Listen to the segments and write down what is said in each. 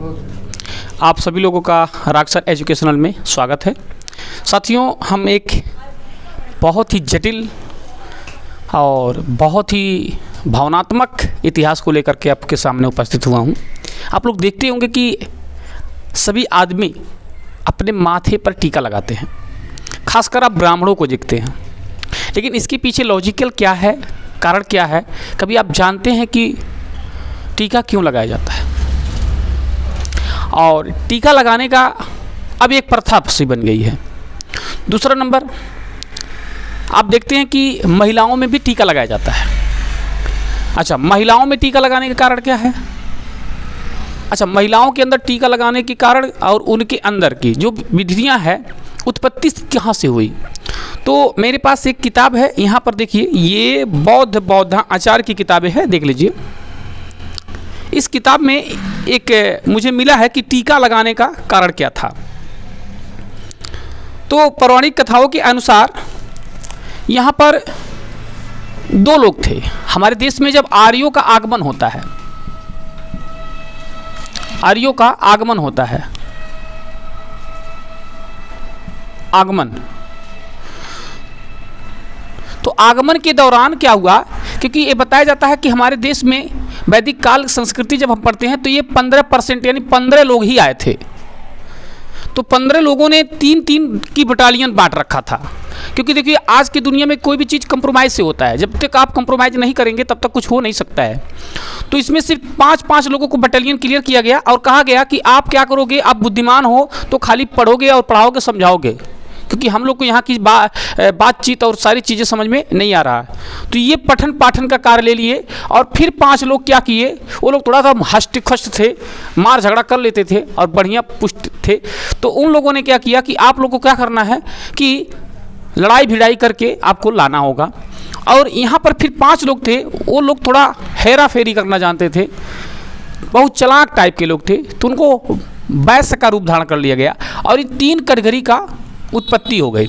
आप सभी लोगों का राक्सर एजुकेशनल में स्वागत है। साथियों, हम एक बहुत ही जटिल और बहुत ही भावनात्मक इतिहास को लेकर के आपके सामने उपस्थित हुआ हूँ। आप लोग देखते होंगे कि सभी आदमी अपने माथे पर टीका लगाते हैं, खासकर आप ब्राह्मणों को देखते हैं। लेकिन इसके पीछे लॉजिकल क्या है, कारण क्या है? कभी आप जानते हैं कि टीका क्यों लगाया जाता है? और टीका लगाने का अब एक प्रथा सी बन गई है। दूसरा नंबर, आप देखते हैं कि महिलाओं में भी टीका लगाया जाता है। अच्छा, महिलाओं में टीका लगाने का कारण क्या है? अच्छा, महिलाओं के अंदर टीका लगाने के कारण और उनके अंदर की जो विधियां हैं, उत्पत्ति कहाँ से हुई? तो मेरे पास एक किताब है, यहाँ पर देखिए, ये बौद्ध आचार्य की किताबें हैं, देख लीजिए। इस किताब में एक मुझे मिला है कि टीका लगाने का कारण क्या था। तो पौराणिक कथाओं के अनुसार यहाँ पर दो लोग थे। हमारे देश में जब आर्यों का आगमन होता है, आर्यों का आगमन होता है, आगमन, तो आगमन के दौरान क्या हुआ? क्योंकि ये बताया जाता है कि हमारे देश में वैदिक काल संस्कृति जब हम पढ़ते हैं तो ये 15% यानी 15 लोग ही आए थे। तो 15 लोगों ने 3-3 की बटालियन बांट रखा था। क्योंकि देखिए, आज की दुनिया में कोई भी चीज़ कंप्रोमाइज़ से होता है। जब तक आप कंप्रोमाइज़ नहीं करेंगे तब तक कुछ हो नहीं सकता है। तो इसमें सिर्फ 5-5 लोगों को बटालियन क्लियर किया गया और कहा गया कि आप क्या करोगे, आप बुद्धिमान हो तो खाली पढ़ोगे और पढ़ाओगे, समझाओगे, क्योंकि हम लोग को यहाँ की बातचीत और सारी चीज़ें समझ में नहीं आ रहा है। तो ये पठन पाठन का कार्य ले लिए। और फिर 5 लोग क्या किए, वो लोग थोड़ा सा हष्ट-खष्ट थे, मार झगड़ा कर लेते थे और बढ़िया पुष्ट थे। तो उन लोगों ने क्या किया कि आप लोगों को क्या करना है कि लड़ाई भिड़ाई करके आपको लाना होगा। और यहाँ पर फिर 5 लोग थे, वो लोग थोड़ा हेरा फेरी करना जानते थे, बहुत चालाक टाइप के लोग थे। तो उनको वैश्य का रूप धारण कर लिया गया और ये 3 कटघरी का उत्पत्ति हो गई।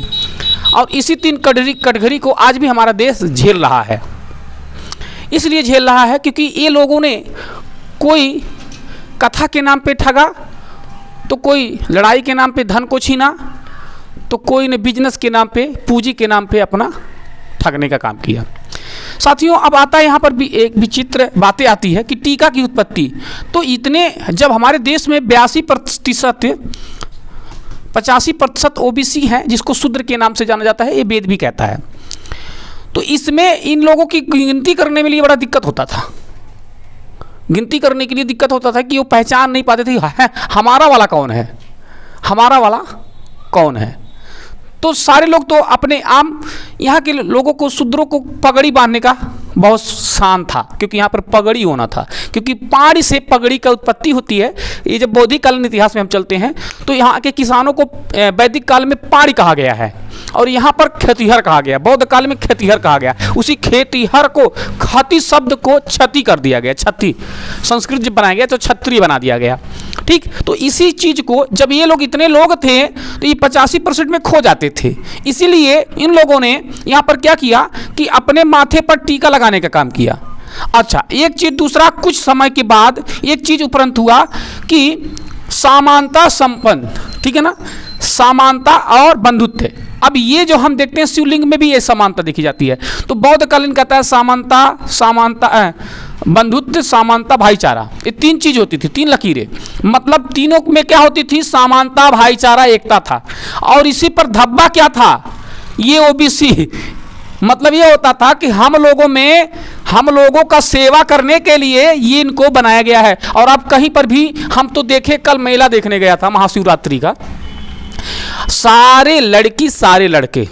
और इसी 3 कटघरी को आज भी हमारा देश झेल रहा है। इसलिए झेल रहा है क्योंकि ये लोगों ने कोई कथा के नाम पे ठगा, तो कोई लड़ाई के नाम पे धन को छीना, तो कोई ने बिजनेस के नाम पे, पूंजी के नाम पे अपना ठगने का काम किया। साथियों, अब आता है यहाँ पर भी एक विचित्र बातें आती है कि टीका की उत्पत्ति। तो इतने, जब हमारे देश में 85% ओबीसी हैं, जिसको शूद्र के नाम से जाना जाता है, ये वेद भी कहता है। तो इसमें इन लोगों की गिनती करने में लिए बड़ा दिक्कत होता था। गिनती करने के लिए दिक्कत होता था कि वो पहचान नहीं पाते थे, हमारा वाला कौन है, हमारा वाला कौन है। तो सारे लोग तो अपने आम, यहाँ के लोगों को, शूद्रों को पगड़ी बांधने का बहुत शान था, क्योंकि यहाँ पर पगड़ी होना था। क्योंकि पाड़ी से पगड़ी का उत्पत्ति होती है। ये जब बौद्धिक कालीन इतिहास में हम चलते हैं तो यहाँ के किसानों को वैदिक काल में पाड़ी कहा गया है और यहाँ पर खेतिहर कहा गया। बौद्ध काल में खेतिहर कहा गया। उसी खेतिहर को, खती शब्द को क्षति कर दिया गया। क्षति संस्कृत जब बनाया गया तो क्षत्रिय बना दिया गया। ठीक, तो इसी चीज़ को जब ये लोग, इतने लोग थे तो ये 85% में खो जाते थे। इसीलिए इन लोगों ने यहाँ पर क्या किया कि अपने माथे पर टीका लगाने का काम किया। अच्छा, एक चीज़, दूसरा, कुछ समय के बाद एक चीज़ उपरंत हुआ कि समानता संपन्न, ठीक है ना, समानता और बंधुत्व। अब ये जो हम देखते हैं शिवलिंग में भी ये समानता देखी जाती है। तो बौद्ध कालीन कहता है समानता, बंधुत्व, समानता, भाईचारा, ये 3 चीज होती थी, 3 लकीरें। मतलब तीनों में क्या होती थी? समानता, भाईचारा, एकता था। और इसी पर धब्बा क्या था? ये ओबीसी। मतलब ये होता था कि हम लोगों का सेवा करने के लिए ये इनको बनाया गया है। और अब कहीं पर भी हम तो देखे, कल मेला देखने गया था महाशिवरात्रि का, सारे लड़की सारे लड़के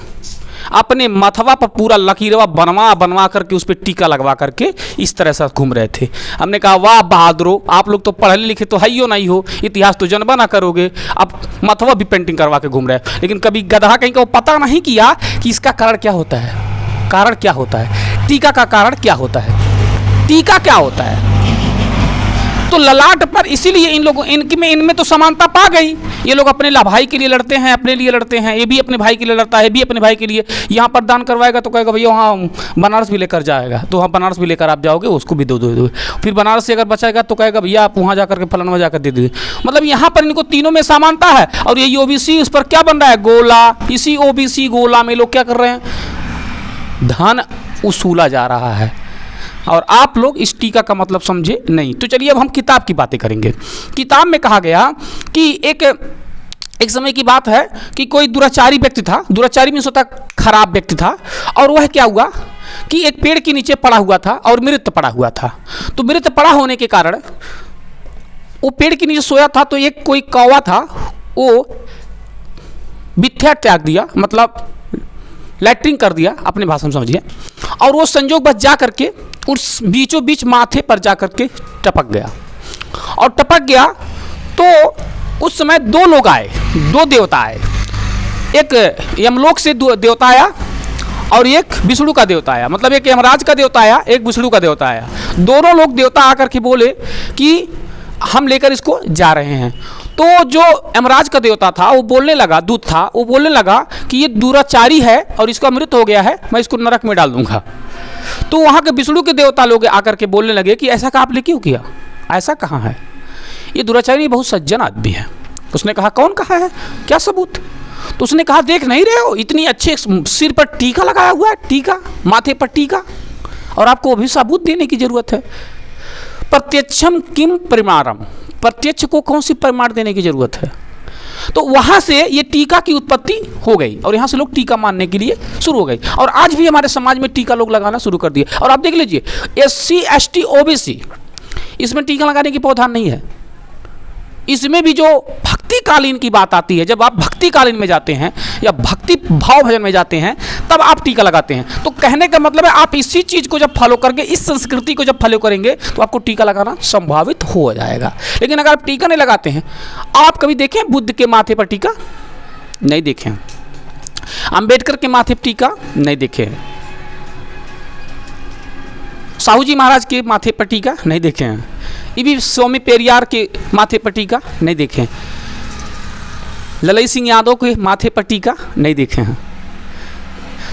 अपने मथवा पर पूरा लकीरवा बनवा करके उस पर टीका लगवा करके इस तरह से घूम रहे थे। हमने कहा, वाह बहादुरो, आप लोग तो पढ़े लिखे तो है ही नहीं हो, इतिहास तो जनबा ना करोगे, अब मथवा भी पेंटिंग करवा के घूम रहे हैं। लेकिन कभी गधा कहीं को पता नहीं किया कि इसका कारण क्या होता है। कारण क्या होता है? टीका का कारण क्या होता है? टीका क्या होता है? तो ललाट पर इसीलिए इन लोगों इनमें तो समानता पा गई। ये लोग अपने भाई के लिए लड़ते हैं, अपने लिए लड़ते हैं, ये भी अपने भाई के लिए लड़ता है, ये भी अपने भाई के लिए। यहाँ पर दान करवाएगा तो कहेगा भैया वहाँ बनारस भी लेकर जाएगा, तो वहाँ बनारस भी लेकर आप जाओगे, उसको भी दो। फिर बनारस से अगर बचाएगा तो कहेगा भैया आप वहाँ जाकर के फलाना जाकर दे दीजिए। मतलब यहाँ पर इनको तीनों में समानता है। और ये ओबीसी उस पर क्या बन रहा है, गोला। इसी ओबीसी गोला में लोग क्या कर रहे हैं, धन उसूला जा रहा है। और आप लोग इस टीका का मतलब समझे नहीं। तो चलिए अब हम किताब की बातें करेंगे। किताब में कहा गया कि एक समय की बात है कि कोई दुराचारी व्यक्ति था, दुराचारी में होता खराब व्यक्ति था, और वह क्या हुआ कि एक पेड़ के नीचे पड़ा हुआ था और मृत पड़ा हुआ था। तो मृत पड़ा होने के कारण वो पेड़ के नीचे सोया था, तो एक कोई कौवा था, वो बिथ्या त्याग दिया, मतलब लैट्रिन कर दिया, अपने भाषा में समझिए। और वो संजोग बस जा करके उस बीचों बीच माथे पर जा करके टपक गया। और टपक गया तो उस समय दो लोग आए, दो देवता आए। एक यमलोक से देवता आया और एक विष्णु का देवता आया। मतलब एक यमराज का देवता आया, एक विष्णु का देवता आया। दोनों लोग देवता आकर के बोले कि हम लेकर इसको जा रहे हैं। तो जो यमराज का देवता था वो बोलने लगा, दूत था, वो बोलने लगा कि ये दुराचारी है और इसका मृत हो गया है, मैं इसको नरक में डाल दूंगा। तो वहाँ के विष्णु के देवता लोग आकर के बोलने लगे कि ऐसा का आपने क्यों किया, ऐसा कहाँ है, ये दुराचारी बहुत सज्जन आदमी है। उसने कहा कौन कहा है, क्या सबूत। तो उसने कहा देख नहीं रहे हो, इतनी अच्छे सिर पर टीका लगाया हुआ है, टीका माथे पर टीका, और आपको अभी सबूत देने की जरूरत है। प्रत्यक्षम किम परिमाणम, प्रत्यक्ष को कौन सी प्रमाण देने की जरूरत है। तो वहाँ से ये टीका की उत्पत्ति हो गई और यहाँ से लोग टीका मानने के लिए शुरू हो गई। और आज भी हमारे समाज में टीका लोग लगाना शुरू कर दिए। और आप देख लीजिए SC ST OBC इसमें टीका लगाने की प्रावधान नहीं है। इसमें भी जो भक्तिकालीन की बात आती है, जब आप भक्तिकालीन में जाते हैं या भक्ति भाव भजन में जाते हैं तब आप टीका लगाते हैं। तो कहने का मतलब है आप इसी चीज़ को जब फॉलो करके, इस संस्कृति को जब फॉलो करेंगे तो आपको टीका लगाना संभावित हो जाएगा। लेकिन अगर आप टीका नहीं लगाते हैं, आप कभी देखें बुद्ध के माथे पर टीका नहीं देखें, अंबेडकर के माथे पर टीका नहीं देखे, साहू जी महाराज के माथे पर टीका नहीं देखे हैं, ये भी स्वामी पेरियार के माथे पर टीका नहीं देखे, ललई सिंह यादव के माथे पर टीका नहीं देखे हैं।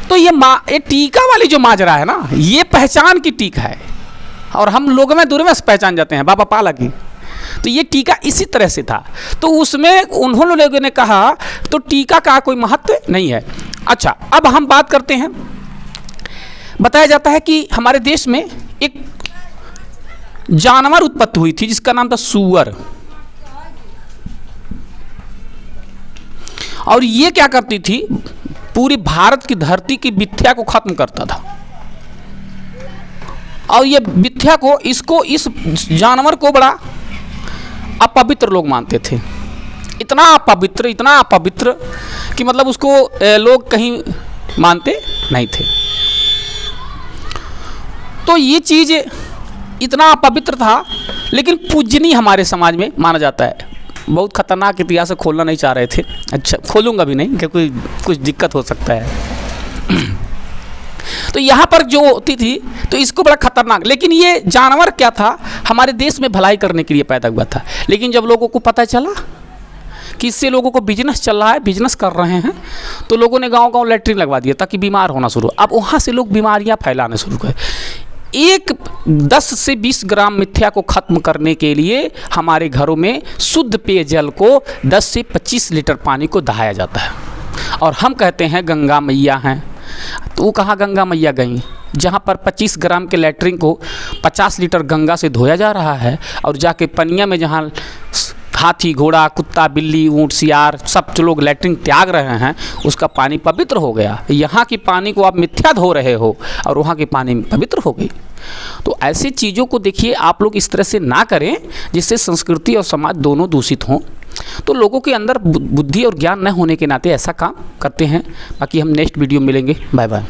तो ये टीका वाली जो माजरा है ना, ये पहचान की टीका है और हम लोग में दूर में पहचान जाते हैं बाबा पाला की। तो ये टीका इसी तरह से था। तो उसमें उन्होंने लोगों ने कहा तो टीका का कोई महत्व नहीं है। अच्छा, अब हम बात करते हैं। बताया जाता है कि हमारे देश में एक जानवर उत्पत्ति हुई थी जिसका नाम था सूअर। और ये क्या करती थी, पूरी भारत की धरती की मिथ्या को खत्म करता था। और ये मिथ्या को, इस जानवर को बड़ा अपवित्र लोग मानते थे। इतना अपवित्र कि मतलब उसको लोग कहीं मानते नहीं थे। तो ये चीज़ इतना पवित्र था लेकिन पूजनीय हमारे समाज में माना जाता है। बहुत खतरनाक इतिहास खोलना नहीं चाह रहे थे, अच्छा खोलूंगा भी नहीं क्योंकि कुछ दिक्कत हो सकता है। तो यहाँ पर जो होती थी तो इसको बड़ा खतरनाक, लेकिन ये जानवर क्या था, हमारे देश में भलाई करने के लिए पैदा हुआ था। लेकिन जब लोगों को पता चला कि इससे लोगों को बिजनेस चल रहा है, बिजनेस कर रहे हैं, तो लोगों ने गांव-गांव लैट्रिन लगवा दिया ताकि बीमार होना शुरू। अब वहाँ से लोग बीमारियाँ फैलाने शुरू कर। एक 10 से 20 ग्राम मिथ्या को खत्म करने के लिए हमारे घरों में शुद्ध पेयजल को 10 से 25 लीटर पानी को दहाया जाता है। और हम कहते हैं गंगा मैया हैं। तो वो कहाँ गंगा मैया गई, जहाँ पर 25 ग्राम के लैट्रिन को 50 लीटर गंगा से धोया जा रहा है और जाके पनिया में जहाँ हाथी घोड़ा कुत्ता बिल्ली ऊँट सियार सब जो लोग लैट्रिन त्याग रहे हैं उसका पानी पवित्र हो गया। यहाँ की पानी को आप मिथ्या धो रहे हो और वहाँ की पानी पवित्र हो गई। तो ऐसी चीज़ों को देखिए आप लोग इस तरह से ना करें जिससे संस्कृति और समाज दोनों दूषित हों। तो लोगों के अंदर बुद्धि और ज्ञान न होने के नाते ऐसा काम करते हैं। बाकी हम नेक्स्ट वीडियो में मिलेंगे। Bye bye.